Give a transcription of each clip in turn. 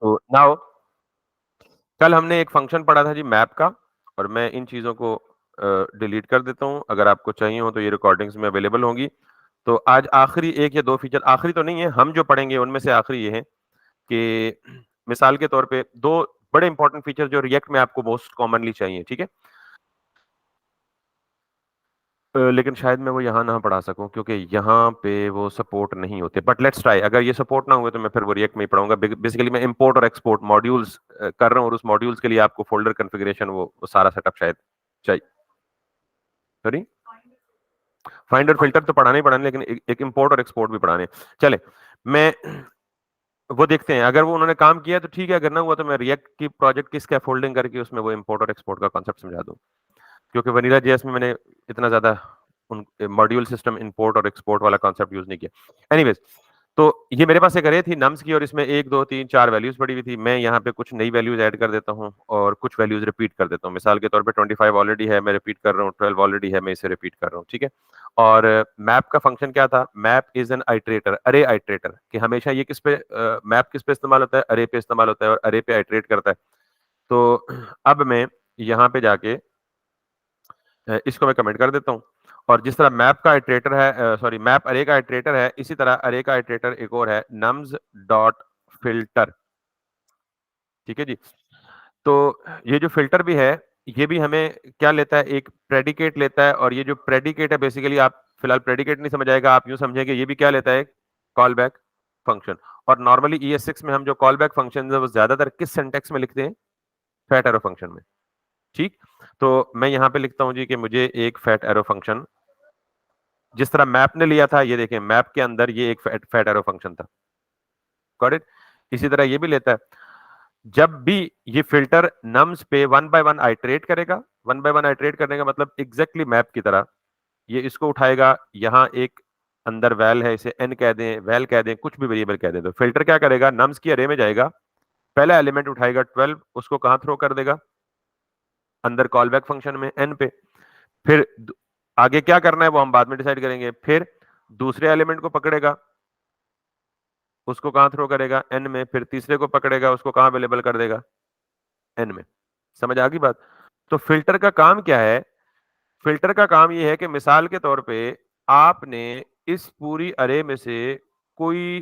तो नाउ कल हमने एक फंक्शन पढ़ा था जी मैप का, और मैं इन चीज़ों को डिलीट कर देता हूँ। अगर आपको चाहिए हो तो ये रिकॉर्डिंग्स में अवेलेबल होंगी। तो आज आखिरी 1 या 2 फीचर, आखिरी तो नहीं है, हम जो पढ़ेंगे उनमें से आखिरी ये है कि मिसाल के तौर पे 2 बड़े इंपॉर्टेंट फीचर जो रिएक्ट में आपको मोस्ट कॉमनली चाहिए, ठीक है? लेकिन शायद मैं वो यहाँ ना पढ़ा सकूँ क्योंकि यहाँ पे वो सपोर्ट नहीं होते। बट लेट्स ट्राई, अगर ये सपोर्ट ना हुए तो मैं फिर वो रिएक्ट में ही पढ़ूंगा। बेसिकली मैं इंपोर्ट और एक्सपोर्ट मॉड्यूल्स कर रहा हूँ, और उस मॉड्यूल्स के लिए आपको फोल्डर कॉन्फ़िगरेशन वो सारा सेटअप शायद चाहिए। सॉरी, फाइंड और फिल्टर तो पढ़ाने ही पढ़ाने, लेकिन एक इंपोर्ट और एक्सपोर्ट भी पढ़ाने। चले, मैं वो देखते हैं, अगर वो उन्होंने काम किया तो ठीक है, अगर ना हुआ तो मैं रिएक्ट की प्रोजेक्ट की स्कैफोल्डिंग करके उसमें वो इंपोर्ट और एक्सपोर्ट का कॉन्सेप्ट समझा दूं। क्योंकि वनीला जेएस में मैंने इतना ज्यादा उन मॉड्यूल सिस्टम इंपोर्ट और एक्सपोर्ट वाला कॉन्सेप्ट यूज नहीं किया। एनीवेज, तो ये मेरे पास एक अरे थी नम्स की, और इसमें 1 2 3 4 वैल्यूज पड़ी हुई थी। मैं यहाँ पे कुछ नई वैल्यूज ऐड कर देता हूँ और कुछ वैल्यूज रिपीट कर देता हूँ। मिसाल के तौर पे 25 ऑलरेडी है, मैं रिपीट कर रहा हूँ। 12 ऑलरेडी है, मैं इसे रिपीट कर रहा हूँ, ठीक है? और मैप का फंक्शन क्या था? मैप इज एन आइट्रेटर, अरे आइट्रेटर, कि हमेशा ये किस पे मैप किस पे इस्तेमाल होता है? अरे पे इस्तेमाल होता है, और अरे पे आइट्रेट करता है। तो अब मैं यहाँ पे जाके इसको मैं कमेंट कर देता हूँ। और जिस तरह मैप का आइटरेटर है, सॉरी, मैप अरे का आइटरेटर है, इसी तरह अरे का आइटरेटर एक और है, नम्स डॉट फिल्टर। ठीक है जी। तो ये जो फिल्टर भी है, ये भी हमें क्या लेता है? एक प्रेडिकेट लेता है, और ये जो प्रेडिकेट है बेसिकली, आप फिलहाल प्रेडिकेट नहीं समझ आएगा, आप यूं समझेंगे ये भी क्या लेता है? Call back function. और नॉर्मली ES6 में हम जो कॉल बैक फंक्शन है वो ज्यादातर किस सिंटेक्स में लिखते हैं? फैट एरो फंक्शन में। ठीक, तो मैं यहाँ पे लिखता हूँ जी कि मुझे एक फैट एरो फंक्शन, जिस तरह मैप ने लिया था, ये देखें मैप के अंदर ये एक फैट एरो फंक्शन था। Got it? इसी तरह ये भी लेता है। जब भी ये फिल्टर नम्स पे 1 बाय 1 आइटरेट करेगा, 1 बाय 1 आइटरेट करने का मतलब एग्जैक्टली मैप की तरह, ये इसको उठाएगा। यहाँ एक अंदर वैल है, इसे एन कह दें, वैल कह दें, कुछ भी वेरिएबल कह दें। तो फिल्टर क्या करेगा? नम्स की अरे में जाएगा, पहला एलिमेंट उठाएगा 12, उसको कहां थ्रो कर देगा? अंदर कॉल बैक फंक्शन में एन पे। फिर आगे क्या करना है वो हम बाद में डिसाइड करेंगे। फिर दूसरे एलिमेंट को पकड़ेगा, उसको कहां थ्रो करेगा? एन में। फिर तीसरे को पकड़ेगा, उसको कहां अवेलेबल कर देगा? एन में। समझ आ गई बात? तो फिल्टर का काम क्या है? फिल्टर का काम ये है कि मिसाल के तौर पे आपने इस पूरी अरे में से कोई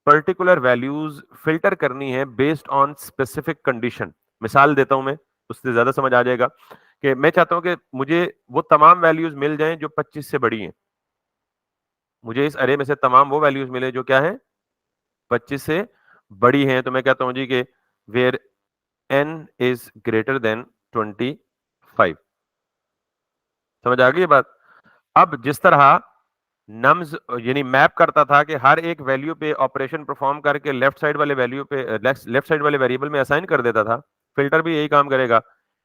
पर्टिकुलर वैल्यूज फिल्टर करनी है बेस्ड ऑन स्पेसिफिक कंडीशन। मिसाल देता हूं मैं, उससे ज्यादा समझ आ जाएगा। कि मैं चाहता हूं कि मुझे वो तमाम वैल्यूज मिल जाएं जो 25 से बड़ी हैं। मुझे इस अरे में से तमाम वो वैल्यूज मिले जो क्या है? 25 से बड़ी हैं। तो मैं कहता हूं जी कि where n is greater than 25। समझ आ गई ये बात? अब जिस तरह नम्स यानी मैप करता था कि हर एक वैल्यू पे ऑपरेशन परफॉर्म करके लेफ्ट साइड वाले वैल्यू पे, लेफ्ट साइड वाले वेरिएबल में असाइन कर देता था, फिल्टर भी यही काम करेगा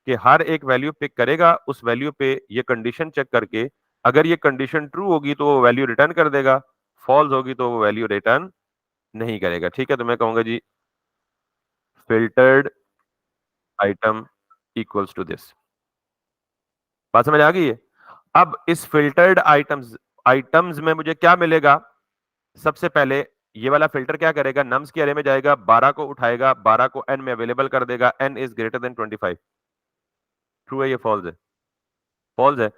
कि हर एक वैल्यू पिक करेगा, उस वैल्यू पे ये कंडीशन चेक करके अगर ये कंडीशन ट्रू होगी तो वो वैल्यू रिटर्न कर देगा, फॉल्स होगी तो वो वैल्यू रिटर्न नहीं करेगा। ठीक है, तो मैं कहूंगा जी filtered item equals to this. बात समझ आ गई है? अब इस फिल्टर्ड आइटम्स में मुझे क्या मिलेगा? सबसे पहले ये वाला फिल्टर क्या करेगा? नम्स की अरे में जाएगा, 12 को उठाएगा, 12 को एन में अवेलेबल कर देगा, n is greater than 25। True है ये? फॉल्स है? फॉल्स है।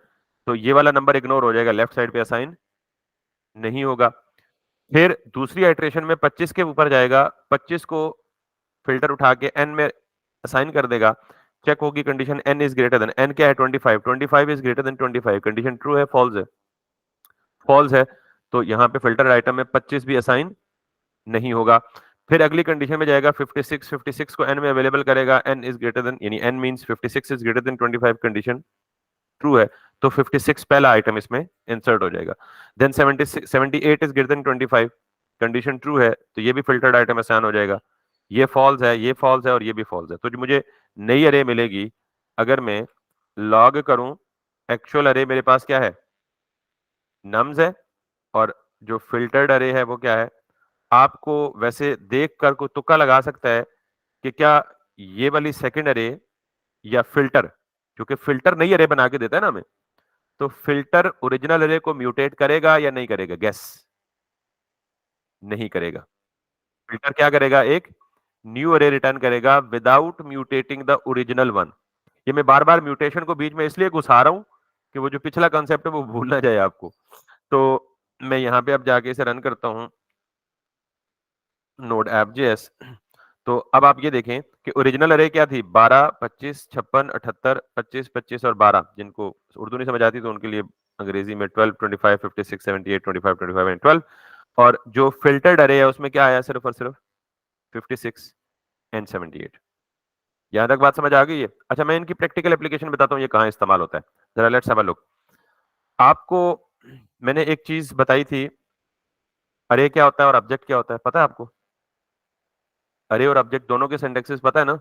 तो ये वाला नंबर इग्नोर हो जाएगा, लेफ्ट साइड पे असाइन नहीं होगा। फिर दूसरी आइट्रेशन में 25 के ऊपर जाएगा, 25 को फिल्टर उठा के एन में असाइन कर देगा, चेक होगी condition, n is greater than, n क्या है? 25, 25 is greater than 25, condition true है? फॉल्स है? फॉल्स है। तो यहाँ पे फिल्टर आइटम में 25 भी असाइन नहीं होगा। फिर अगली कंडीशन में जाएगा, 56, 56 को एन में अवेलेबल करेगा, एन इज ग्रेटर देन, यानी n means 56 is greater than 25, condition true है। तो 56 पहला आइटम इसमें इंसर्ट हो जाएगा। Then 78 is greater than 25, condition true है, तो ये भी फिल्टर्ड आइटम असाइन हो जाएगा। ये फॉल्स है, ये फॉल्स है, और ये भी फॉल्स है। तो जो मुझे नई अरे मिलेगी, अगर मैं लॉग करूं, एक्चुअल अरे मेरे पास क्या है? नम्स है। और जो फिल्टर्ड अरे है वो क्या है? आपको वैसे देख कर कोई तुक्का लगा सकता है कि क्या ये वाली सेकंड अरे या फिल्टर, क्योंकि फिल्टर नई अरे बना के देता है ना हमें, तो फिल्टर ओरिजिनल अरे को म्यूटेट करेगा या नहीं करेगा? गेस। नहीं करेगा। फिल्टर क्या करेगा? एक न्यू अरे रिटर्न करेगा without mutating the original one. ये मैं बार बार म्यूटेशन को बीच में इसलिए घुसा रहा हूं कि वो जो पिछला कंसेप्ट है वो भूल ना जाए आपको। तो मैं यहाँ पे अब जाके इसे रन करता हूँ नोड एप.js। तो अब आप ये देखें कि ओरिजिनल अरे क्या थी, 12, 25, 56, 78, 25, 25 और 12। जिनको उर्दू नहीं समझ आती तो उनके लिए अंग्रेजी में 12, 25, 56, 78, 25, 25 एंड 12। और जो फिल्टर्ड अरे है उसमें क्या आया, सिर्फ और सिर्फ 56 एंड 78। यहां तक बात समझ आ गई है? अच्छा, मैं इनकी प्रैक्टिकल एप्लीकेशन बताता हूँ ये कहाँ इस्तेमाल होता है। जरा लेट्स हैव अ लुक। आपको मैंने एक चीज बताई थी, अरे क्या होता है और ऑब्जेक्ट क्या होता है, पता है आपको? अरे और ऑब्जेक्ट दोनों के सिंटैक्सेस पता है ना?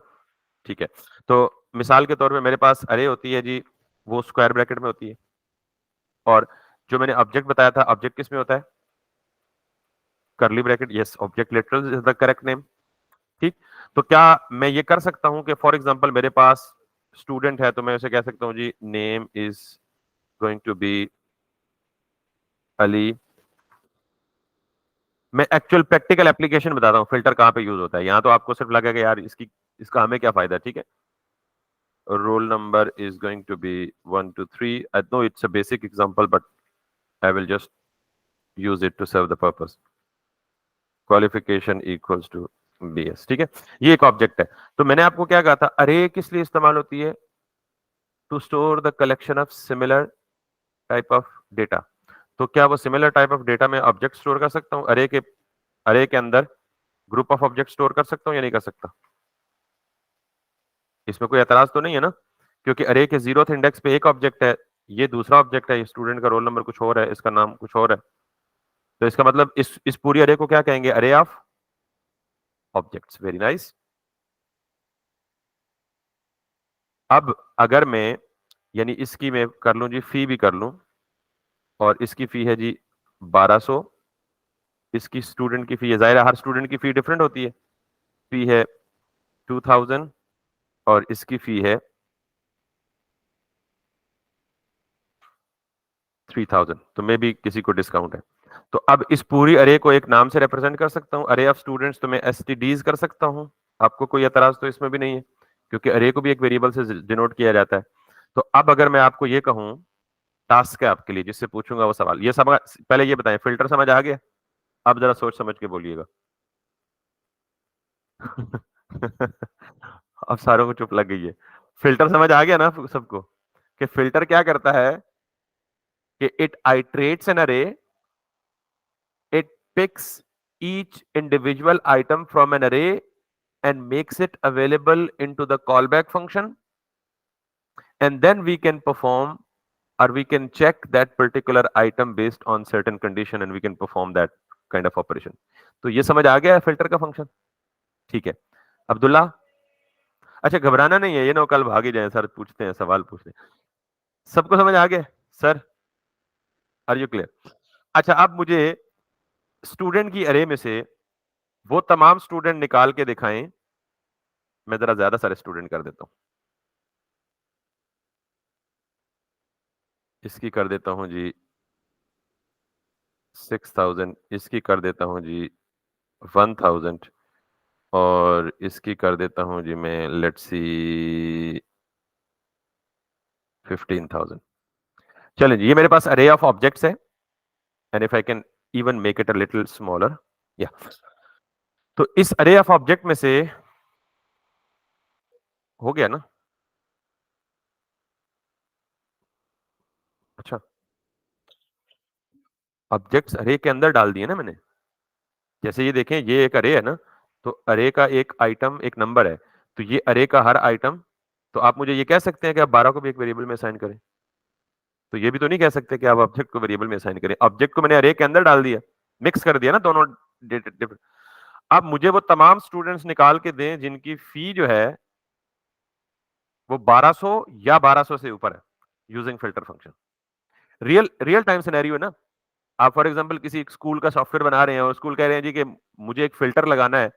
ठीक है। तो मिसाल के तौर पे मेरे पास अरे होती है जी, वो स्क्वायर ब्रैकेट में होती है। और जो मैंने ऑब्जेक्ट बताया था, ऑब्जेक्ट किस में होता है? Curly bracket. Yes, object literal is the correct name. ठीक। तो क्या मैं ये कर सकता हूं कि फॉर एग्जांपल मेरे पास स्टूडेंट है तो मैं उसे कह सकता हूं जी name is going to be Ali. मैं एक्चुअल प्रैक्टिकल एप्लीकेशन बताता हूँ फिल्टर कहाँ पे यूज होता है। यहाँ तो आपको सिर्फ लगेगा यार इसका हमें क्या फायदा है। ठीक है। Roll number is going to be 1 2 3। I know it's a basic example but I will just use it to serve the purpose. Qualification equals to BS। ठीक है। ये एक ऑब्जेक्ट है। तो मैंने आपको क्या कहा था, अरे किस लिए इस्तेमाल होती है? To store the collection of similar type of data. तो क्या वो सिमिलर टाइप ऑफ डेटा में ऑब्जेक्ट स्टोर कर सकता हूँ? अरे के अंदर ग्रुप ऑफ ऑब्जेक्ट स्टोर कर सकता हूँ या नहीं कर सकता? इसमें कोई एतराज तो नहीं है ना? क्योंकि अरे के 0th इंडेक्स पे एक ऑब्जेक्ट है, ये दूसरा ऑब्जेक्ट है, स्टूडेंट का रोल नंबर कुछ और है, इसका नाम कुछ और है। तो इसका मतलब इस पूरी अरे को क्या कहेंगे? अरे ऑफ ऑब्जेक्ट्स। Very nice. अब अगर मैं यानी इसकी मैं कर लूं जी फी भी कर लूं, और इसकी फी है जी 1200, इसकी स्टूडेंट की फी है, जाहिर है हर स्टूडेंट की फी डिफरेंट होती है। फी है 2000 और इसकी फी है 3000। तो मे भी किसी को डिस्काउंट है। तो अब इस पूरी अरे को एक नाम से रिप्रेजेंट कर सकता हूं, अरे ऑफ स्टूडेंट्स। तो मैं STDs कर सकता हूं। आपको कोई एतराज तो इसमें भी नहीं है, क्योंकि अरे को भी एक वेरिएबल से डिनोट किया जाता है। तो अब अगर मैं आपको ये कहूं, टास्क है आपके लिए जिससे पूछूंगा वो सवाल, ये सब पहले ये बताएं, फिल्टर समझ आ गया? अब जरा सोच समझ के बोलिएगा। अब सारों को चुप लग गई है। फिल्टर समझ आ गया ना सबको? कि फिल्टर क्या करता है कि इट आइट्रेट्स एन अरे, it picks each individual item from an array and makes it available into the callback function, and then we can perform or we can check that particular item based on certain condition and we can perform that kind of operation. तो ये समझ आ गया है filter का function? ठीक है। अब्दुल्ला, अच्छा घबराना नहीं है, ये ना कल भाग ही जाए, सर पूछते हैं सवाल पूछते हैं। सबको समझ आ गया सर? Are you clear? अच्छा, अब मुझे स्टूडेंट की अरे में से वो तमाम स्टूडेंट निकाल के दिखाएं। मैं जरा ज्यादा सारे स्टूडेंट कर देता हूं। इसकी कर देता हूं जी 6000, इसकी कर देता हूं जी 1000 और इसकी कर देता हूं जी मैं लेट्स सी 15000। चलें जी, ये मेरे पास अरे ऑफ ऑब्जेक्ट्स है and if I can even make it a little smaller, या तो इस अरे ऑफ ऑब्जेक्ट में से हो गया ना? अच्छा, ऑब्जेक्ट्स अरे के अंदर डाल दिए ना मैंने। जैसे ये देखें, ये एक अरे है ना, तो अरे का एक आइटम एक नंबर है, तो ये अरे का हर आइटम, तो आप मुझे ये कह सकते हैं कि आप 12 को भी एक वेरिएबल में असाइन करें। तो ये भी तो नहीं कह सकते कि आप ऑब्जेक्ट को वेरिएबल में असाइन करें। ऑब्जेक्ट को मैंने अरे के अंदर डाल दिया, मिक्स कर दिया ना दोनों डिफरेंट। अब मुझे वो तमाम स्टूडेंट्स निकाल के दें जिनकी फी जो है वो 1200 या 1200 से ऊपर है, using filter function. Real real time scenario है ना। आप फॉर एग्जांपल किसी स्कूल का सॉफ्टवेयर बना रहे हैं और स्कूल कह रहे हैं जी कि मुझे एक फिल्टर लगाना है,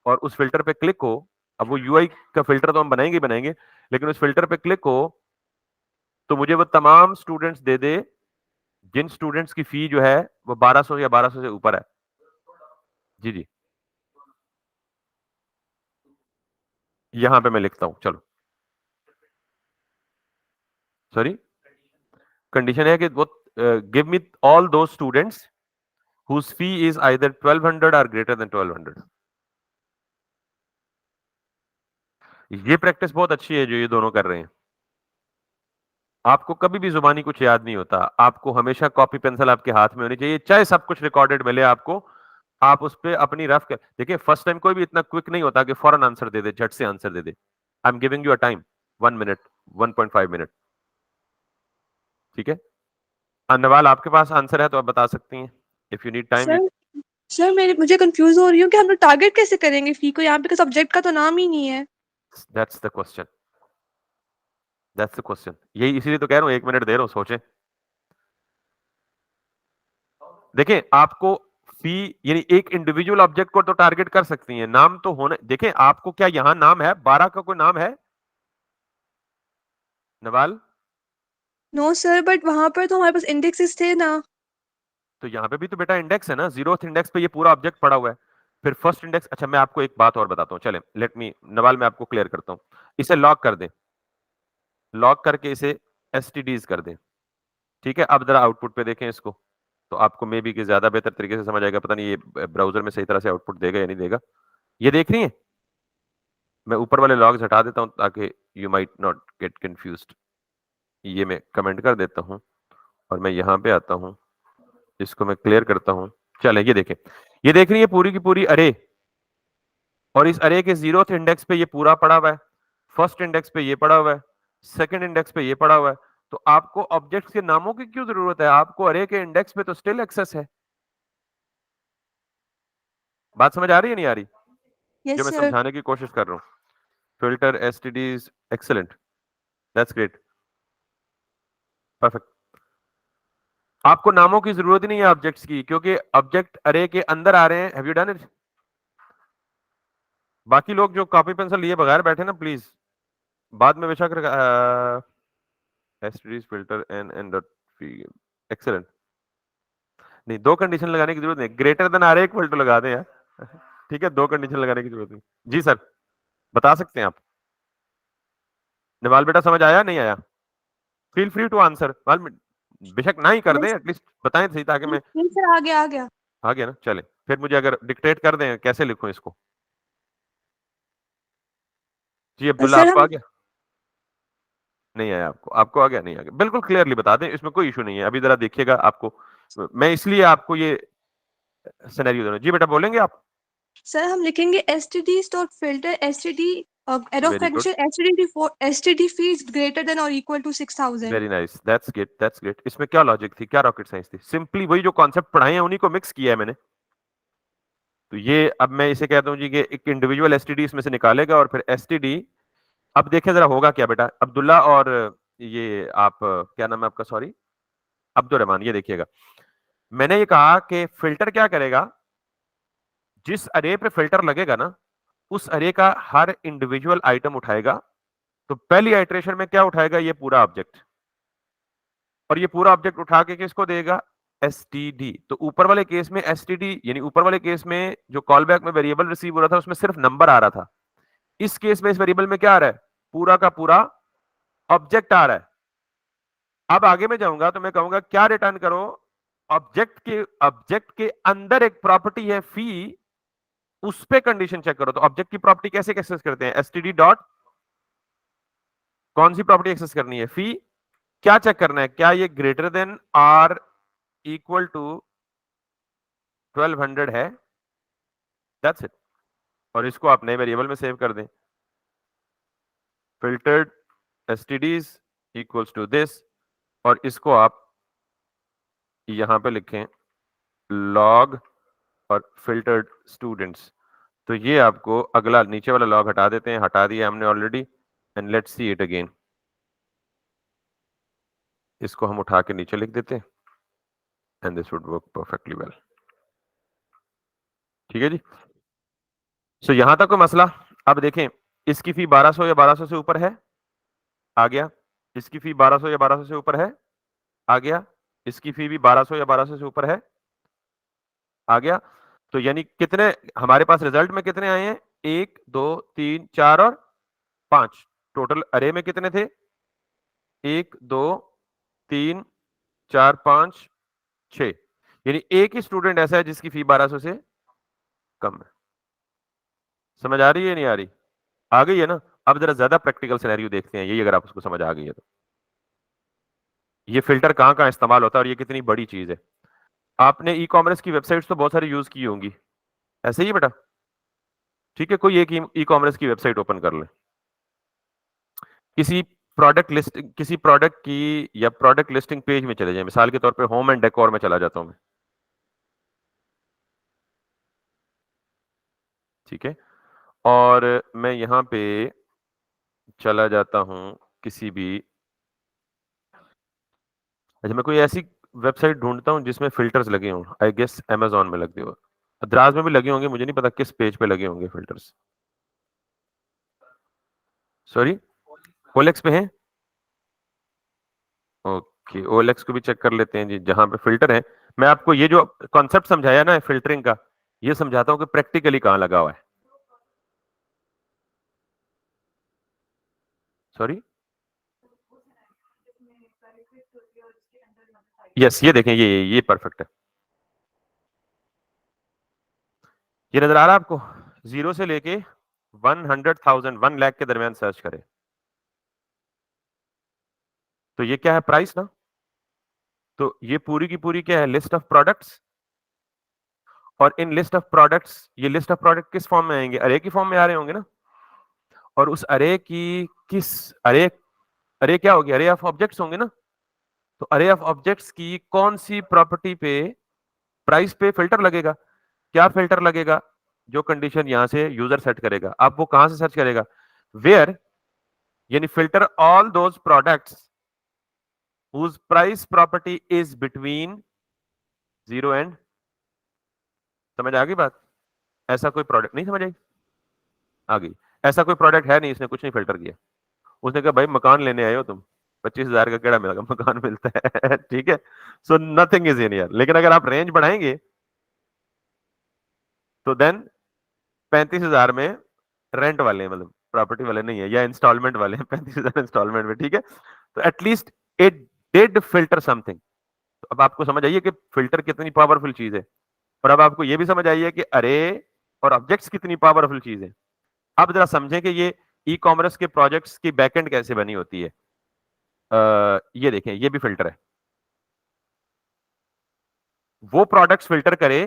और उस फिल्टर पे क्लिक हो। अब वो यूआई का फिल्टर तो हम बनाएंगे बनाएंगे, लेकिन उस फिल्टर पे क्लिक हो तो मुझे वो तमाम students they they Jin students की फी जो है वो 1200 या 1200 से ऊपर है। जी जी। यहां पे मैं लिखता हूं, चलो सॉरी, कंडीशन है कि वो गिव मी ऑल दो students whose fee is either 1200 or greater than 1200। ये प्रैक्टिस बहुत अच्छी है जो ये दोनों कर रहे हैं। आपको कभी भी जुबानी कुछ याद नहीं होता, आपको हमेशा कॉपी पेंसिल आपके हाथ में होनी चाहिए, चाहे सब कुछ रिकॉर्डेड मिले आपको, आप उस पे अपनी रफ कर देखिए। फर्स्ट टाइम कोई भी इतना क्विक नहीं होता कि फौरन आंसर दे दे, झट से answer they they. I am giving you a time, 1 minute, 1.5 minute, ठीक है। नवाल आपके पास आंसर है तो आप बता सकती हैं, if you need time you. Sir sir मुझे कंफ्यूज हो रही हूँ कि हम लोग टारगेट कैसे करेंगे फी को, यहाँ पे सब्जेक्ट का तो नाम ही नहीं है। That's the question, that's the question, यही इसीलिए तो कह रहा हूं 1 मिनट दे रहा हूं, सोचें। देखें आपको फी यानी एक इंडिविजुअल ऑब्जेक्ट को तो टारगेट कर सकती हैं, नाम तो होना। देखें आपको क्या यहां नाम है, 12 का कोई नाम है नवाल? नो सर, बट वहां पर तो हमारे पास इंडेक्सेस थे ना। तो यहां पे भी तो बेटा इंडेक्स है ना, 0th इंडेक्स पे ये पूरा ऑब्जेक्ट पड़ा हुआ है। फिर फर्स्ट इंडेक्स, अच्छा मैं आपको एक बात और बताता हूं, चले लेट मी नवाल, मैं आपको क्लियर करता हूं। इसे लॉक कर दें, लॉक करके इसे एसटीडीज कर दें, ठीक है। अब जरा आउटपुट पे देखें इसको, तो आपको मे बी कि ज्यादा बेहतर तरीके से समझ आएगा। पता नहीं ये ब्राउजर में सही तरह से आउटपुट देगा या नहीं देगा। ये देख रही है, मैं ऊपर वाले लॉग्स हटा देता हूं ताकि you might not gate confused. ये मैं कमेंट कर देता हूं और मैं यहां पे आता हूं, इसको मैं क्लियर करता हूं। चले ये देखें, ये देख रही है पूरी की पूरी अरे, और इस अरे के 0th इंडेक्स पे ये पूरा पड़ा हुआ है, फर्स्ट इंडेक्स पे ये पड़ा हुआ है, सेकंड इंडेक्स पे ये पड़ा हुआ है। तो आपको ऑब्जेक्ट्स के नामों की क्यों जरूरत है, आपको अरे के इंडेक्स पे तो स्टिल एक्सेस है। बात समझ आ रही है नहीं आ रही जो यस मैं सर। समझाने की कोशिश कर रहा हूं? Filter STDs, excellent, that's great, perfect. आपको नामों की जरूरत ही नहीं है ऑब्जेक्ट्स की, क्योंकि ऑब्जेक्ट अरे के अंदर आ रहे हैं। Have you done it? बाकी लोग जो कॉपी पेंसिल लिए बगैर बैठे ना, प्लीज बाद में बेशक STDs filter n n dot excellent. नहीं, दो कंडीशन लगाने की जरूरत नहीं, greater than or equal to लगा दें यार। ठीक है, दो कंडीशन लगाने की जरूरत नहीं। जी सर, बता सकते हैं आप। निवाल बेटा समझ आया नहीं आया? फील फ्री टू आंसर, बेशक ना ही कर दें, यस एटलीस्ट बताएं सही ताकि मैं। यस सर, आ गया आ गया। आ गया ना, चले फिर मुझे अगर डिक्टेट कर दें कैसे लिखूं इसको। जी अब्दुल्ला सर आपको आ हम गया? नहीं आया आपको? आपको आ गया? नहीं आ गया, बिल्कुल क्लियरली बता दें, इसमें कोई इशू नहीं है। अभी जरा देखिएगा आपको, मैं इसलिए आपको ये सिनेरियो दे रहा हूं। जी बेटा बोलेंगे आप? सर हम लिखेंगे S T D dot filter S T D arrow very good, function S T D fee is greater than और equal to 6000। Very nice, that's great, that's great. इसमें क्या लॉजिक थी, क्या रॉकेट साइंस थी? Simply वही जो concept पढ़ाए हैं उन्हीं को मिक्स किया है मैंने। तो ये अब मैं इसे कहता हूं जी कि एक इंडिविजुअल एसटीडी इसमें से निकालेगा और फिर एसटीडी। अब देखें जरा होगा क्या बेटा, अब्दुल्ला और ये आप क्या नाम है आपका, सॉरी, अब्दुल रहमान। ये देखिएगा, मैंने ये कहा कि फिल्टर क्या करेगा, जिस अरे पे फिल्टर लगेगा ना, उस अरे का हर इंडिविजुअल आइटम उठाएगा। तो पहली आइट्रेशन में क्या उठाएगा, ये पूरा ऑब्जेक्ट, और ये पूरा ऑब्जेक्ट उठा के किसको देगा, एसटीडी। तो ऊपर वाले केस में एसटीडी यानी ऊपर वाले केस में जो कॉल बैक में वेरिएबल रिसीव हो रहा था उसमें सिर्फ नंबर आ रहा था। इस केस में इस वेरिएबल में क्या आ रहा है, पूरा का पूरा ऑब्जेक्ट आ रहा है। अब आगे मैं जाऊंगा तो मैं कहूंगा क्या रिटर्न करो, ऑब्जेक्ट के अंदर एक प्रॉपर्टी है फी, उस पे कंडीशन चेक करो। तो ऑब्जेक्ट की प्रॉपर्टी कैसे एक्सेस करते हैं, एसटीडी डॉट, कौन सी प्रॉपर्टी एक्सेस करनी है, फी। क्या चेक करना है, क्या ये greater than or equal to 1200 है, दैट्स इट। और इसको आप नए वेरिएबल में सेव कर दें, filtered STDs equals to this, और इसको आप यहां पे लिखें लॉग और फिल्टर्ड स्टूडेंट्स। तो ये आपको अगला नीचे वाला लॉग हटा देते हैं, हटा दिया हमने already, and let's see it again. इसको हम उठा के नीचे लिख देते हैं and this would work perfectly well. ठीक है जी, सो यहां तक कोई मसला? अब देखें, इसकी फी 1200 या 1200 से ऊपर है, आ गया। इसकी फी 1200 या 1200 से ऊपर है, आ गया। इसकी फी भी 1200 या 1200 से ऊपर है, आ गया। तो यानी कितने हमारे पास रिजल्ट में कितने आए हैं, 1 2 3 4 और 5 टोटल अरे में कितने थे? 1 2 3 4 5 6, यानी एक ही स्टूडेंट ऐसा है जिसकी फी 1200 से कम है। समझ आ रही है नहीं आ रही? आ गई है ना? अब जरा ज्यादा प्रैक्टिकल सिनेरियो देखते हैं, यही अगर आप उसको समझ आ गई है तो। ये फिल्टर कहां कहां इस्तेमाल होता है और ये कितनी बड़ी चीज है। आपने ई कॉमर्स की वेबसाइट्स तो बहुत सारी यूज की होंगी, ऐसे ही बेटा? ठीक है, कोई एक ई कॉमर्स की वेबसाइट ओपन कर ले, किसी किसी प्रोडक्ट की या प्रोडक्ट लिस्टिंग पेज में चले जाए, मिसाल के तौर पे होम एंड डेकोर में चला जाता हूं मैं। ठीक है, और मैं यहां पे चला जाता हूं किसी भी, अच्छा मैं कोई ऐसी वेबसाइट ढूंढता हूं जिसमें फिल्टर्स लगे हों, आई गेस अमेजोन में लगे हो, द्राज में भी लगे होंगे, मुझे नहीं पता किस पेज पे लगे होंगे फिल्टर्स। सॉरी, ओएलएक्स पे हैं? ओके, ओएलएक्स को भी चेक कर लेते हैं जी, जहां पे फिल्टर है। मैं आपको ये जो कॉन्सेप्ट समझाया ना फिल्टरिंग का, ये समझाता हूं कि प्रैक्टिकली कहां लगा हुआ है। सॉरी, यस, ये देखें, ये परफेक्ट है। ये नजर आ रहा है आपको? 0 से लेके 100,000 1 लाख के दरमियान सर्च करें, तो ये क्या है? प्राइस ना। तो ये पूरी की पूरी क्या है? List of products. और इन लिस्ट ऑफ प्रोडक्ट्स, ये लिस्ट ऑफ प्रोडक्ट किस फॉर्म में आएंगे? अरे की फॉर्म में आ रहे होंगे ना। और उस अरे की किस अरे अरे क्या होगी? अरे ऑफ ऑब्जेक्ट्स होंगे ना। तो अरे ऑफ ऑब्जेक्ट्स की कौन सी प्रॉपर्टी पे प्राइस पे फिल्टर लगेगा? क्या फिल्टर लगेगा? जो कंडीशन यहां से यूजर सेट करेगा। अब वो कहां से सर्च करेगा? वेयर, यानी filter all those products whose price property is between 0 and, समझ आ गई बात? ऐसा कोई प्रोडक्ट नहीं, समझ आई? आ गई। ऐसा कोई प्रोडक्ट है नहीं, इसने कुछ नहीं फिल्टर किया। उसने कहा भाई मकान लेने आए हो तुम, 25,000 का केड़ा मिलेगा, मकान मिलता है। ठीक है, so nothing is in here. लेकिन अगर आप रेंज बढ़ाएंगे तो देन 35,000 में रेंट वाले, मतलब प्रॉपर्टी वाले नहीं है, या इंस्टॉलमेंट वाले हैं, 35,000 इंस्टॉलमेंट में। ठीक है, तो at least it did filter something. तो अब आपको समझ आइए कि फिल्टर कितनी पावरफुल चीज है। और अब आपको यह भी समझ आइए कि अरे और ऑब्जेक्ट्स कितनी पावरफुल चीज है। अब जरा समझें कि ये ई कॉमर्स के प्रोजेक्ट्स की बैकएंड कैसे बनी होती है। ये देखें, ये भी फिल्टर है। वो प्रोडक्ट्स फिल्टर करे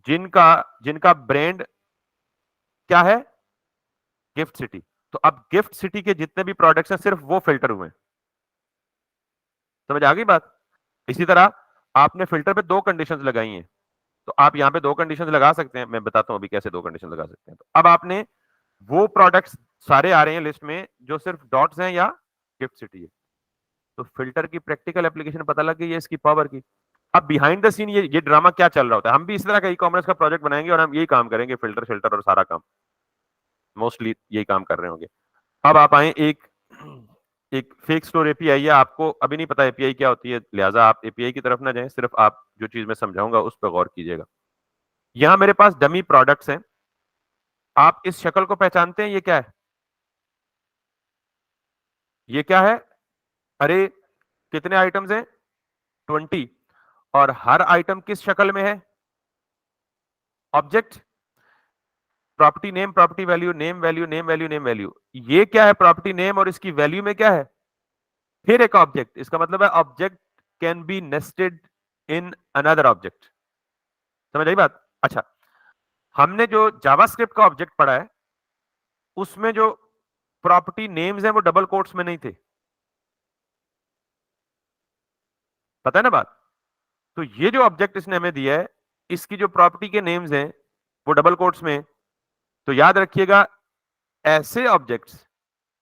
जिनका जिनका ब्रांड क्या है? Gift city. तो अब गिफ्ट सिटी के जितने भी प्रोडक्ट्स हैं सिर्फ वो फिल्टर हुए। समझ आ गई बात? इसी तरह आपने फिल्टर पे दो कंडीशंस लगाई हैं, तो आप यहां पे दो कंडीशंस लगा सकते हैं। मैं बताता हूं अभी कैसे दो कंडीशन लगा सकते हैं। तो अब आपने वो प्रोडक्ट्स सारे आ रहे हैं लिस्ट में जो सिर्फ डॉट्स हैं या गिफ्ट सिटी है। तो फिल्टर की प्रैक्टिकल एप्लीकेशन पता लग गई है इसकी पावर की। अब बिहाइंड द सीन ये ड्रामा क्या चल रहा होता है। हम भी इस तरह का ई कॉमर्स का प्रोजेक्ट बनाएंगे और हम यही काम करेंगे, फिल्टर फिल्टर और सारा काम, मोस्टली यही काम कर रहे होंगे। अब आप आए एक एक फेक स्टोर एपीआई है, आपको अभी नहीं पता एपीआई क्या होती है, लिहाजा आप एपीआई की तरफ ना जाएं, सिर्फ आप जो चीज मैं समझाऊंगा उस पर गौर कीजिएगा। यहां मेरे पास डमी प्रोडक्ट्स हैं। आप इस शक्ल को पहचानते हैं? ये क्या है? ये क्या है? अरे कितने आइटम्स हैं? 20। और हर आइटम किस शक्ल में है? Object. Property name, property value, name value, name value, name value. ये क्या है? प्रॉपर्टी नेम, और इसकी वैल्यू में क्या है? फिर एक ऑब्जेक्ट। इसका मतलब है object can be nested in another object. समझ आई बात? अच्छा, हमने जो जावास्क्रिप्ट का ऑब्जेक्ट पढ़ा है उसमें जो प्रॉपर्टी नेम्स हैं वो डबल कोट्स में नहीं थे, पता है ना बात? तो ये जो ऑब्जेक्ट इसने हमें दिया है, इसकी जो प्रॉपर्टी के नेम्स हैं वो डबल कोट्स में। तो याद रखिएगा, ऐसे ऑब्जेक्ट्स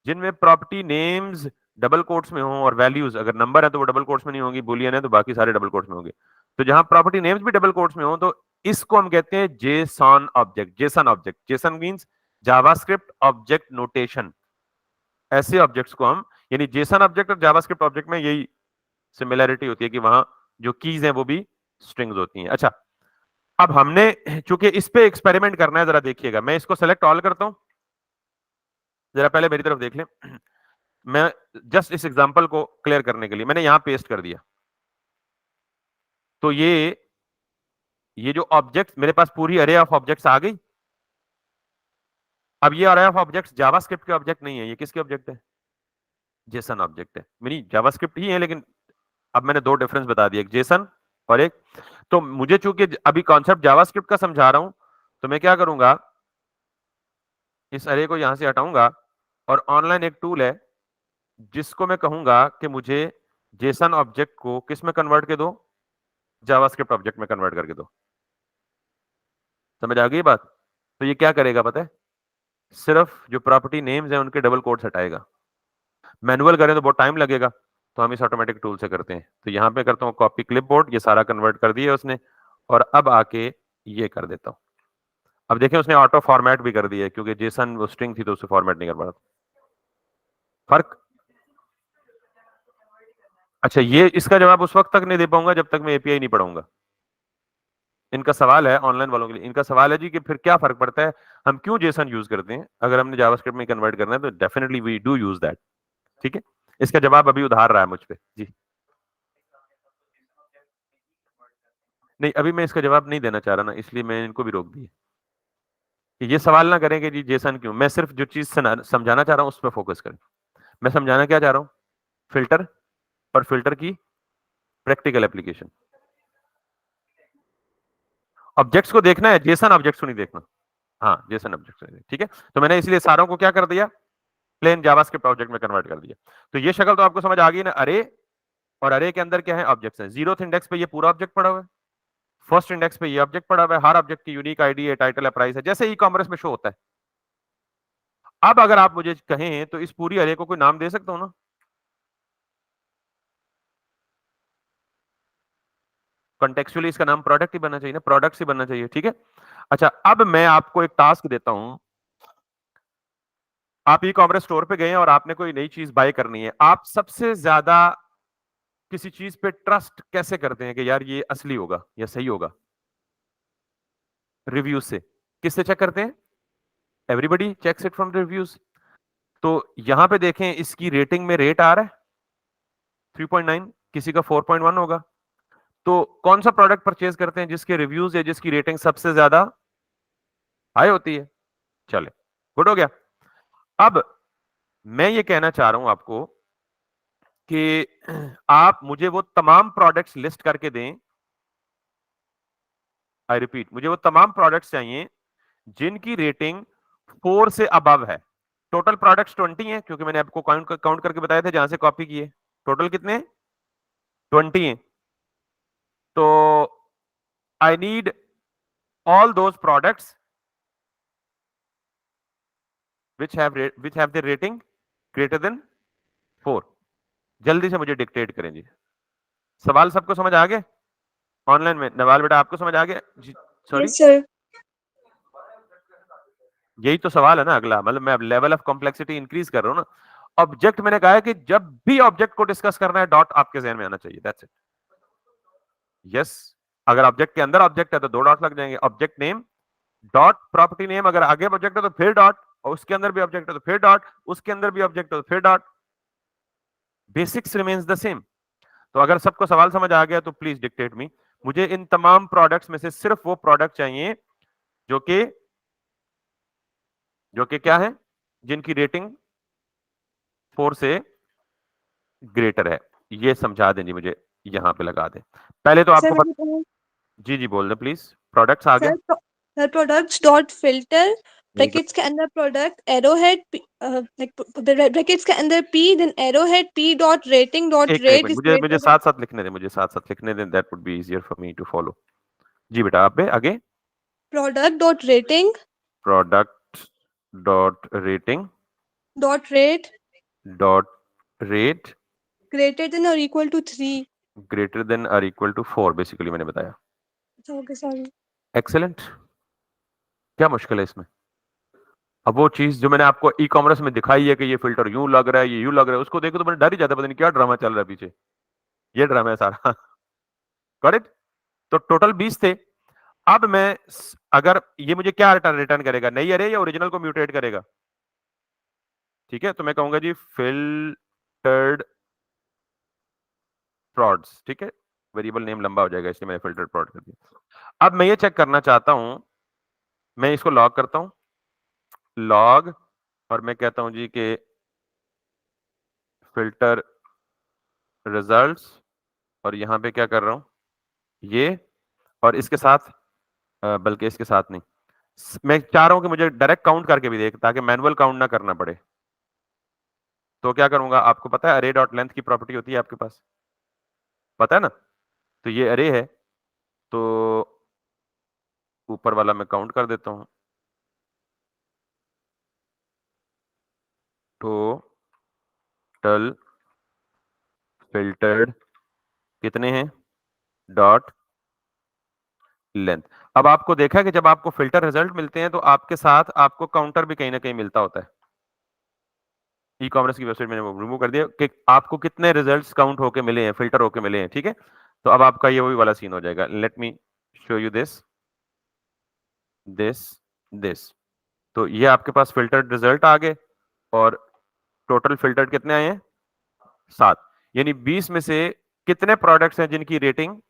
जिनमें प्रॉपर्टी नेम्स डबल कोट्स में हों और वैल्यूज, अगर नंबर है तो वो डबल कोट्स में नहीं होंगी, बुलियन है तो बाकी सारे डबल कोट्स में होंगे। तो जहां प्रॉपर्टी नेम्स भी डबल कोट्स में हो तो इसको हम कहते हैं Jason object. Jason object, Jason means JavaScript object notation. ऐसे ऑब्जेक्ट्स को हम, यानी जेसन ऑब्जेक्ट और जावास्क्रिप्ट ऑब्जेक्ट में यही सिमिलैरिटी होती है कि वहां जो कीज हैं वो भी स्ट्रिंग्स होती हैं। अच्छा, अब हमने चूंकि इस पे एक्सपेरिमेंट करना है, जरा देखिएगा, मैं इसको सेलेक्ट ऑल करता हूं, जरा पहले मेरी तरफ देख लें। मैं जस्ट इस एग्जांपल को क्लियर करने के लिए मैंने यहां पेस्ट कर दिया। तो ये जो ऑब्जेक्ट मेरे पास पूरी अरे ऑफ ऑब्जेक्ट्स आ गई। अब ये अरे ऑफ ऑब्जेक्ट्स जावास्क्रिप्ट के ऑब्जेक्ट नहीं है, ये किसके ऑब्जेक्ट है? जेसन ऑब्जेक्ट है। मेरी जावास्क्रिप्ट ही है, लेकिन अब मैंने दो डिफरेंस बता दिए, एक जेसन और एक। तो मुझे चूंकि अभी कॉन्सेप्ट जावास्क्रिप्ट का समझा रहा हूं, तो मैं क्या करूंगा, इस अरे को यहां से हटाऊंगा और ऑनलाइन एक टूल है जिसको मैं कहूंगा कि मुझे जेसन ऑब्जेक्ट को किस में कन्वर्ट के दो, जावास्क्रिप्ट ऑब्जेक्ट में कन्वर्ट करके दो। समझ आ गई बात? तो ये क्या करेगा पता है? सिर्फ जो प्रॉपर्टी नेम्स हैं उनके डबल कोट्स हटाएगा। मैनुअल करें तो बहुत टाइम लगेगा, तो हम इस ऑटोमेटिक टूल से करते हैं। तो यहां पे करता हूं कॉपी क्लिपबोर्ड, ये सारा कन्वर्ट कर दिया उसने, और अब आके ये कर देता हूं। अब देखें उसने ऑटो फॉर्मेट भी कर दिया है, क्योंकि जेसन वो स्ट्रिंग थी तो उसे फॉर्मेट नहीं कर पा रहा। फर्क? अच्छा, ये इसका जवाब उस वक्त तक नहीं दे पाऊंगा जब तक मैं एपीआई नहीं पढ़ाऊंगा। इनका सवाल है ऑनलाइन वालों के लिए, इनका सवाल है जी कि फिर क्या फर्क पड़ता है, हम क्यों जेसन यूज करते हैं, अगर हमने जावास्क्रिप्ट में कन्वर्ट करना है तो definitely we do use that. ठीक है, इसका जवाब अभी उधार रहा है मुझ पे जी। नहीं, अभी मैं इसका जवाब नहीं देना चाह रहा ना, इसलिए मैं इनको भी रोक दिया कि ये सवाल ना करें कि जी जेसन क्यों। मैं सिर्फ जो चीज समझाना चाह रहा हूं उस पर फोकस करें। मैं समझाना क्या चाह रहा हूं? फिल्टर, और फिल्टर की प्रैक्टिकल एप्लीकेशन। ऑब्जेक्ट्स को देखना है, जेसन ऑब्जेक्ट्स को नहीं देखना। हाँ, जेसन ऑब्जेक्ट्स। ठीक है, तो मैंने इसलिए सारों को क्या कर दिया, प्लेन जावास्क्रिप्ट ऑब्जेक्ट में कन्वर्ट कर दिया। तो ये शक्ल तो आपको समझ आ गई ना, अरे, और अरे के अंदर क्या है, ऑब्जेक्ट्स हैं। 0th इंडेक्स पे ये पूरा ऑब्जेक्ट पड़ा हुआ है, फर्स्ट इंडेक्स पे ये ऑब्जेक्ट पड़ा हुआ है, हर ऑब्जेक्ट की यूनिक आईडी है, टाइटल है, प्राइस है, जैसे ई कॉमर्स में शो होता है। अब अगर आप मुझे कहें तो इस पूरी अरे को कोई नाम दे सकता हूं ना? कॉन्टेक्चुअली इसका नाम प्रोडक्ट ही बनना चाहिए ना, प्रोडक्ट्स ही बनना चाहिए। ठीक है, अच्छा, अब मैं आपको एक टास्क देता हूं। आप ई कॉमर्स स्टोर पे गए और आपने कोई नई चीज बाय करनी है, आप सबसे ज्यादा किसी चीज पे ट्रस्ट कैसे करते हैं कि यार ये असली होगा या सही होगा? रिव्यूज से। किससे चेक करते हैं? Everybody checks it from reviews. तो यहां पे देखें, इसकी रेटिंग में रेट आ रहा है 3.9, किसी का 4.1 होगा। तो कौन सा प्रोडक्ट परचेज करते हैं जिसके रिव्यूज या जिसकी रेटिंग सबसे ज्यादा हाई होती है? चले, गुड हो गया। अब मैं ये कहना चाह रहा हूं आपको कि आप मुझे वो तमाम प्रोडक्ट्स लिस्ट करके दें। आई रिपीट, मुझे वो तमाम प्रोडक्ट्स चाहिए जिनकी रेटिंग 4 से अबव है। टोटल प्रोडक्ट्स 20 हैं, क्योंकि मैंने आपको काउंट करके बताया था जहां से कॉपी किए। टोटल कितने? 20 हैं। तो I need all those products which have the rating greater than 4। जल्दी से मुझे डिक्टेट करें जी। सवाल सबको समझ आ गया? ऑनलाइन में नवाल बेटा आपको समझ आ गया जी? Sorry, yes sir. यही तो सवाल है ना अगला, मतलब मैं अब लेवल ऑफ कॉम्प्लेक्सिटी इंक्रीज कर रहा हूं ना। ऑब्जेक्ट मैंने कहा है कि जब भी ऑब्जेक्ट को डिस्कस करना है डॉट आपके जहन में आना चाहिए, दैट्स इट। यस, अगर ऑब्जेक्ट के अंदर ऑब्जेक्ट है तो 2 डॉट लग जाएंगे। Object name dot property name, अगर आगे ऑब्जेक्ट है तो फिर डॉट, और उसके अंदर भी ऑब्जेक्ट है तो फिर डॉट, उसके अंदर भी ऑब्जेक्ट है तो फिर dot. Basics remains the same. तो अगर सबको सवाल समझ आ गया तो प्लीज डिक्टेट मी। मुझे इन तमाम प्रोडक्ट्स में से सिर्फ वो प्रोडक्ट चाहिए जो कि क्या है, जिनकी रेटिंग 4 से ग्रेटर है। ये समझा दें जी मुझे, यहां पे लगा दें। पहले तो सर आपको मैं पता, बताऊं? जी जी बोल दें प्लीज। प्रोडक्ट्स आ गया। सर प्रोडक्ट्स डॉट फिल्टर, नहीं ब्रैकेट्स के अंदर प्रोडक्ट, एरोहेड, ब्रैकेट्स के अंदर P, then arrowhead P dot rating dot एक रेट मिनट, इज मुझे मुझे ग्रेटर देन। साथ साथ लिखने दें, मुझे साथ साथ लिखने दें, that would be easier for me to follow. जी बेटा, आप पे आगे। Product dot rating product dot rating dot rate dot rate greater than और इक्वल टू 3। ग्रेटर देन और इक्वल टू 4, बेसिकली मैंने बताया। Okay sorry. एक्सेलेंट। क्या मुश्किल है इसमें? अब वो चीज जो मैंने आपको ई कॉमर्स में दिखाई है कि ये फिल्टर यूं लग रहा है, ये यूं लग रहा है, उसको देखो तो मैंने डर ही जाता, पता नहीं क्या ड्रामा चल रहा है पीछे। ये ड्रामा है सारा। करेक्ट। तो टोटल 20 थे। अब मैं अगर ये मुझे क्या रिटर्न करेगा, नई अरे या ओरिजिनल को म्यूटेट करेगा? ठीक है, तो मैं कहूंगा जी फिल्टर्ड प्रोड्स, ठीक है, वेरिएबल नेम लंबा हो जाएगा इसलिए मैंने फिल्टर्ड प्रोड कर दिया। अब मैं ये चेक करना चाहता हूं, मैं इसको लॉग करता हूं, लॉग, और मैं कहता हूं जी कि फिल्टर रिजल्ट्स, और यहां पे क्या कर रहा हूं ये, और इसके साथ बल्कि इसके साथ नहीं, मैं चाह रहा हूं कि मुझे डायरेक्ट काउंट करके भी देख, ताकि मैनुअल काउंट ना करना पड़े। तो क्या करूंगा, आपको पता है अरे डॉट लेंथ की प्रॉपर्टी होती है आपके पास, पता है ना? तो ये अरे है, तो ऊपर वाला मैं काउंट कर देता हूं, टोटल फिल्टर्ड कितने हैं, डॉट लेंथ। अब आपको देखा है कि जब आपको फिल्टर रिजल्ट मिलते हैं तो आपके साथ आपको काउंटर भी कहीं ना कहीं मिलता होता है। ई कॉमर्स की वेबसाइट मैंने रिमूव कर दिया कि आपको कितने रिजल्ट्स काउंट होके मिले हैं, फिल्टर होके मिले हैं, ठीक है। तो अब आपका ये वही वाला सीन हो जाएगा। Let me show you this this this. तो ये आपके पास फिल्टर्ड रिजल्ट आ गए, और टोटल फिल्टर्ड कितने आए हैं, 7। यानी 20 में से कितने प्रोडक्ट्स हैं जिनकी रेटिंग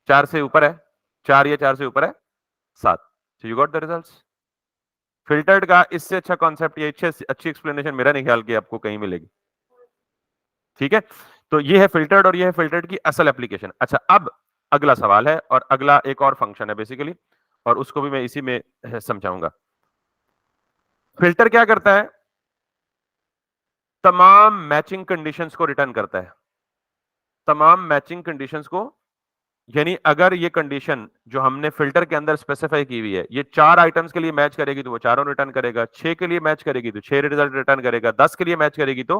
4 से ऊपर है, 4 या 4 से ऊपर है, 7। So you got the results. Filtered का इससे अच्छा कॉन्सेप्ट, ये अच्छी एक्सप्लेनेशन मेरा नहीं ख्याल कि आपको कहीं मिलेगी, ठीक है। तो ये है फिल्टर्ड, और ये है फिल्टर्ड की असल एप्लीकेशन। अच्छा, अब अगला सवाल है, और अगला एक और फंक्शन है बेसिकली, और उसको भी मैं इसी में समझाऊंगा। फिल्टर क्या करता है, तमाम मैचिंग कंडीशंस को रिटर्न करता है, तमाम मैचिंग कंडीशंस को। यानी अगर ये कंडीशन जो हमने फिल्टर के अंदर स्पेसिफाई की हुई है, ये 4 आइटम्स के लिए मैच करेगी तो वो चारों रिटर्न करेगा, 6 के लिए मैच करेगी तो 6 रिजल्ट रिटर्न करेगा, 10 के लिए मैच करेगी तो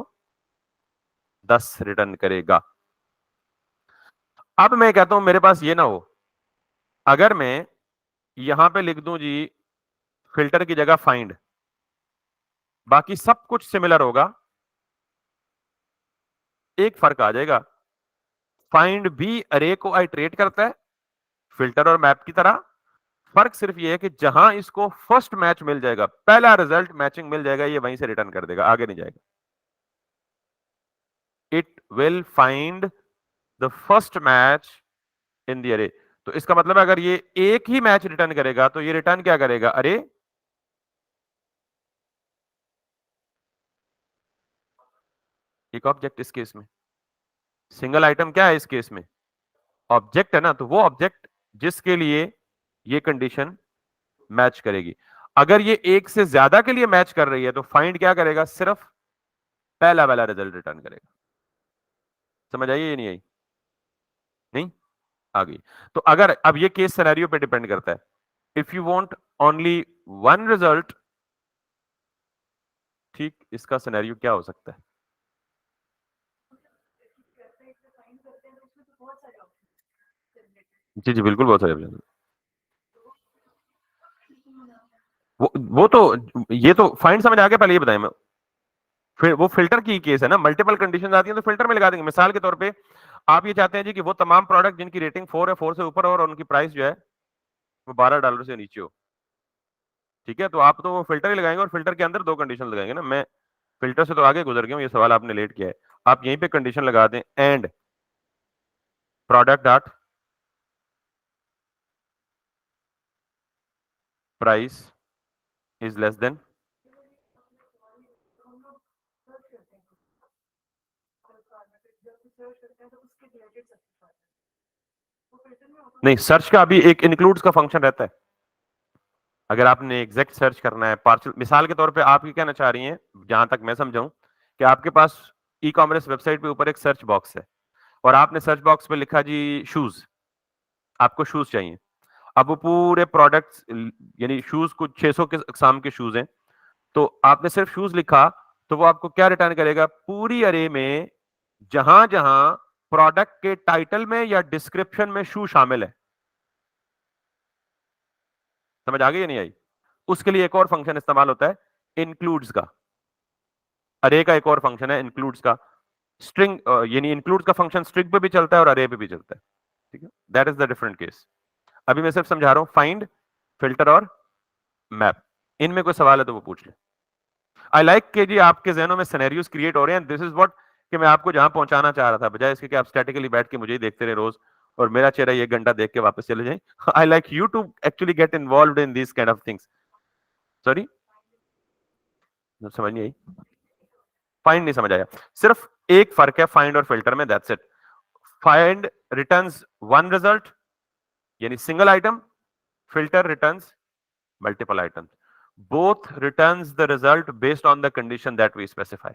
10 रिटर्न करेगा। अब मैं कहता हूं मेरे पास ये ना हो, अगर मैं यहां पे लिख दूं जी फिल्टर की जगह फाइंड, बाकी सब कुछ सिमिलर होगा, एक फर्क आ जाएगा, फाइंड भी अरे को आइटरेट करता है फिल्टर और मैप की तरह। फर्क सिर्फ ये है कि जहां इसको फर्स्ट मैच मिल जाएगा, पहला रिजल्ट मैचिंग मिल जाएगा, ये वहीं से रिटर्न कर देगा, आगे नहीं जाएगा। It will find the first match in the अरे। तो इसका मतलब है अगर ये एक ही मैच रिटर्न करेगा तो ये रिटर्न क्या करेगा, अरे एक ऑब्जेक्ट। इस केस में सिंगल आइटम क्या है, इस केस में ऑब्जेक्ट है ना, तो वो ऑब्जेक्ट जिसके लिए ये कंडीशन मैच करेगी। अगर ये एक से ज्यादा के लिए मैच कर रही है तो फाइंड क्या करेगा, सिर्फ पहला वाला रिजल्ट रिटर्न करेगा। समझ आई ये नहीं आई? नहीं आ गई। तो अगर अब ये केस सिनेरियो पे डिपेंड करता है, if you want only one result, ठीक, इसका सिनेरियो क्या हो सकता है? जी जी बिल्कुल, बहुत सारे ऑप्शन। वो तो, ये तो फाइंड समझ आ गया, पहले ये बताएं मैं। फिर वो फिल्टर की केस है ना, मल्टीपल कंडीशंस आती हैं तो फिल्टर में लगा देंगे। मिसाल के तौर पे आप ये चाहते हैं जी कि वो तमाम प्रोडक्ट जिनकी रेटिंग 4 है, 4 से ऊपर हो, और उनकी प्राइस जो है वो $12 से नीचे हो, ठीक है। तो आप तो वो फिल्टर ही लगाएंगे, और फिल्टर के अंदर 2 कंडीशन लगाएंगे ना। मैं फिल्टर से तो आगे गुजर गया हूं, ये सवाल आपने लेट किया है। आप यहीं पे कंडीशन लगा दें, and product dot price is less than, नहीं, सर्च का अभी एक इंक्लूड्स का फंक्शन रहता है। अगर आपने एग्जैक्ट सर्च करना है पार्शियल, मिसाल के तौर पे आप ये कहना चाह रही हैं, जहां तक मैं समझाऊं, कि आपके पास ई कॉमर्स वेबसाइट पे ऊपर एक सर्च बॉक्स है, और आपने सर्च बॉक्स पे लिखा जी शूज, आपको शूज चाहिए। अब वो पूरे प्रोडक्ट्स, यानी शूज कुछ 600 के अकसाम के शूज हैं, तो आपने सिर्फ शूज लिखा, तो वो आपको क्या रिटर्न करेगा, पूरी अरे में जहां जहां प्रोडक्ट के टाइटल में या डिस्क्रिप्शन में शू शामिल है। समझ आ गई या नहीं आई? उसके लिए एक और फंक्शन इस्तेमाल होता है, इंक्लूड्स का। अरे का एक और फंक्शन है इंक्लूड्स का, स्ट्रिंग, यानी इंक्लूड्स का फंक्शन स्ट्रिंग पे भी चलता है और अरे पे भी चलता है, ठीक है। That is the different case. अभी मैं सिर्फ समझा रहा हूं फाइंड, फिल्टर और मैप। इनमें कोई सवाल है तो वो पूछ ले। आई लाइक कि जी आपके जहनों में सिनेरियोस क्रिएट हो रहे हैं, दिस इज व्हाट कि मैं आपको जहां पहुंचाना चाह रहा था, बजाय इसके कि आप स्टैटिकली बैठ के मुझे ही देखते रहे रोज और मेरा चेहरा ये घंटा देख के वापस चले जाएं। I like you to actually get involved in this kind of things. Sorry, समझ नहीं आई, फाइंड नहीं समझ आया। सिर्फ एक फर्क है फाइंड और फिल्टर में, that's it. Find returns one result यानी single item, filter returns multiple items. Both returns the result based on the condition that we specify.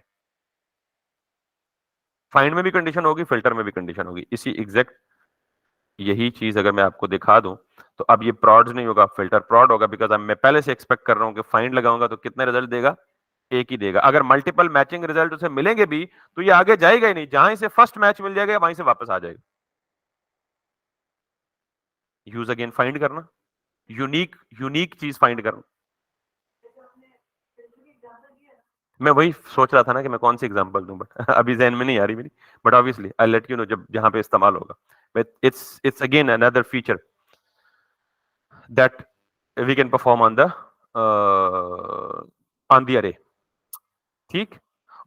Find में भी कंडीशन होगी, फिल्टर में भी कंडीशन होगी, इसी एग्जैक्ट यही चीज अगर मैं आपको दिखा दूं तो अब ये प्रॉड्स नहीं होगा, फिल्टर प्रॉड होगा, बिकॉज मैं पहले से एक्सपेक्ट कर रहा हूं कि फाइंड लगाऊंगा तो कितने रिजल्ट देगा, एक ही देगा। अगर मल्टीपल मैचिंग रिजल्ट उसे मिलेंगे भी तो ये आगे जाएगा ही नहीं, जहां इसे फर्स्ट मैच मिल जाएगा वहीं से वापस आ जाएगा। यूज अगेन फाइंड करना, यूनिक यूनिक चीज फाइंड करना। मैं वही सोच रहा था ना कि मैं कौन सी एग्जांपल दूं, बट अभी जहन में नहीं आ रही मेरी, but obviously I let you know जब जहां पे इस्तेमाल होगा। But it's again another feature that we can perform on the array. ठीक,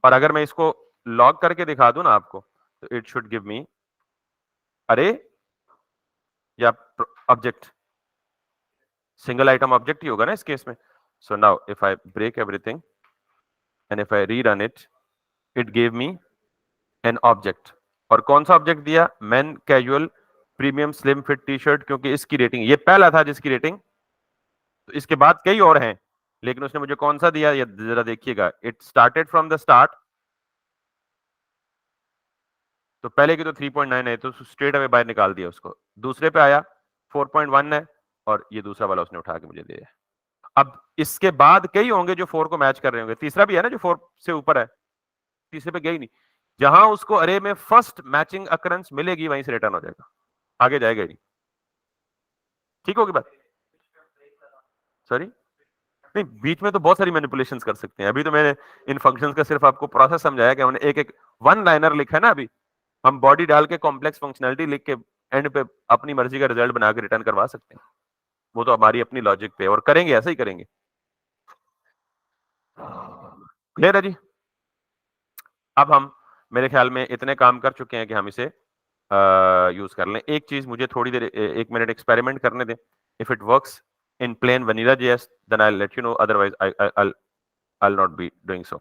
और अगर मैं इसको लॉग करके दिखा दूं ना आपको, तो it should give me array या ऑब्जेक्ट, सिंगल आइटम ऑब्जेक्ट ही होगा ना इस केस में। So now if I break everything and if I rerun it, it gave me an object। और कौन सा ऑब्जेक्ट दिया, men casual premium slim fit T shirt, क्योंकि इसकी रेटिंग ये पहला था जिसकी रेटिंग, तो इसके बाद कई और हैं, लेकिन उसने मुझे कौन सा दिया ये जरा देखिएगा। It started from the start, तो पहले की तो 3.9 है तो स्ट्रेट अवे बाहर निकाल दिया उसको। दूसरे पे आया 4.1 है और ये दूसरा वाला उसने उठा के मुझे दिया। अब इसके बाद कई होंगे जो 4 को मैच कर रहे होंगे, तीसरा भी है ना जो 4 से ऊपर है, तीसरे पे गई नहीं, जहां उसको अरे में फर्स्ट मैचिंग अकरेंस मिलेगी वहीं से रिटर्न हो जाएगा, आगे जाएगा ही नहीं। ठीक होगी बात? सॉरी, नहीं बीच में तो बहुत सारी मैनिपुलेशंस कर सकते हैं। अभी तो मैंने इन फंक्शंस का सिर्फ आपको प्रोसेस समझाया कि हमने एक एक वन लाइनर लिखा है ना, अभी हम बॉडी डाल के कॉम्प्लेक्स फंक्शनैलिटी लिख के एंड पे अपनी मर्जी का रिजल्ट बना के रिटर्न करवा सकते हैं, वो तो हमारी अपनी लॉजिक पे, और करेंगे ऐसा ही करेंगे। क्लियर है जी? अब हम मेरे ख्याल में इतने काम कर चुके हैं कि हम इसे यूज कर लें। एक चीज मुझे थोड़ी देर, एक मिनट एक्सपेरिमेंट करने दें। If it works in plain vanilla JS then I let you know, otherwise I'll not be doing so.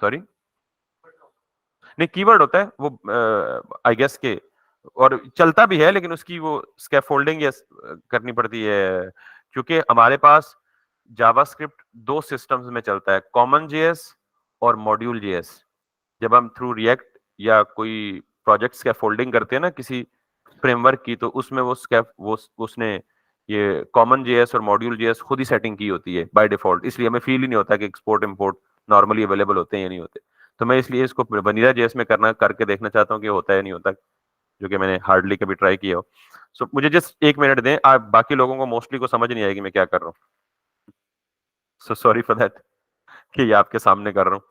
Sorry, नहीं कीवर्ड होता है वो, आई गेस के, और चलता भी है लेकिन उसकी वो स्कैफोल्डिंग करनी पड़ती है, क्योंकि हमारे पास जावास्क्रिप्ट दो सिस्टम्स में चलता है, कॉमन जेएस और मॉड्यूल जेएस। जब हम थ्रू रिएक्ट या कोई प्रोजेक्ट स्कैफोल्डिंग करते हैं ना किसी फ्रेमवर्क की, तो उसमें वो उसने ये कॉमन जेएस और मॉड्यूल जेएस खुद ही सेटिंग की होती है बाय डिफॉल्ट, इसलिए हमें फील ही नहीं होता कि एक्सपोर्ट इंपोर्ट नॉर्मली अवेलेबल होते हैं या नहीं होते। तो मैं इसलिए इसको वनीला जेएस में करके देखना चाहता हूँ कि होता है नहीं होता, जो कि मैंने हार्डली कभी ट्राई किया हो। सो मुझे जस्ट एक मिनट दें, आप बाकी लोगों को मोस्टली को समझ नहीं आएगी मैं क्या कर रहा हूँ, सो सॉरी फॉर दैट कि ये आपके सामने कर रहा हूँ।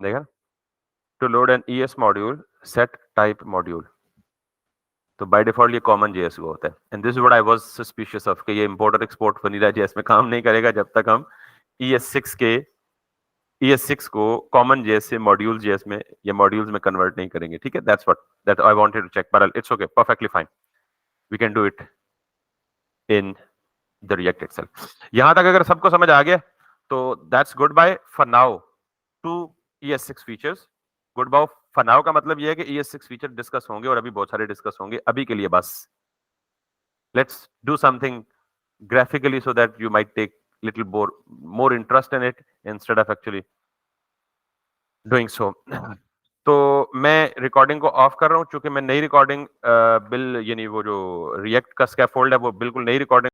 देखा, to load an ES module set type module, तो बाय डिफॉल्ट ये कॉमन जेएस को होता है। And this is what I was suspicious of कि ये इंपोर्ट और एक्सपोर्ट वनीला जेएस में काम नहीं करेगा जब तक हम ES6 को कॉमन जेएस से मॉड्यूल जेएस में या मॉड्यूल्स में कन्वर्ट नहीं करेंगे। ठीक है, that I wanted to check, but it's okay, perfectly fine, we can do it in the React itself. यहां तक अगर सबको समझ आ गया तो that's good bye for now to ES6 features. Good bye for now का मतलब ये है कि ES6 फीचर डिस्कस होंगे और अभी बहुत सारे डिस्कस होंगे, अभी के लिए बस let's do something graphically so that you might take little more interest in it instead of actually doing so। तो मैं रिकॉर्डिंग को ऑफ कर रहा हूं, चूंकि मैं नई रिकॉर्डिंग यानी वो जो रिएक्ट का स्कैफोल्ड है वो बिल्कुल नई रिकॉर्डिंग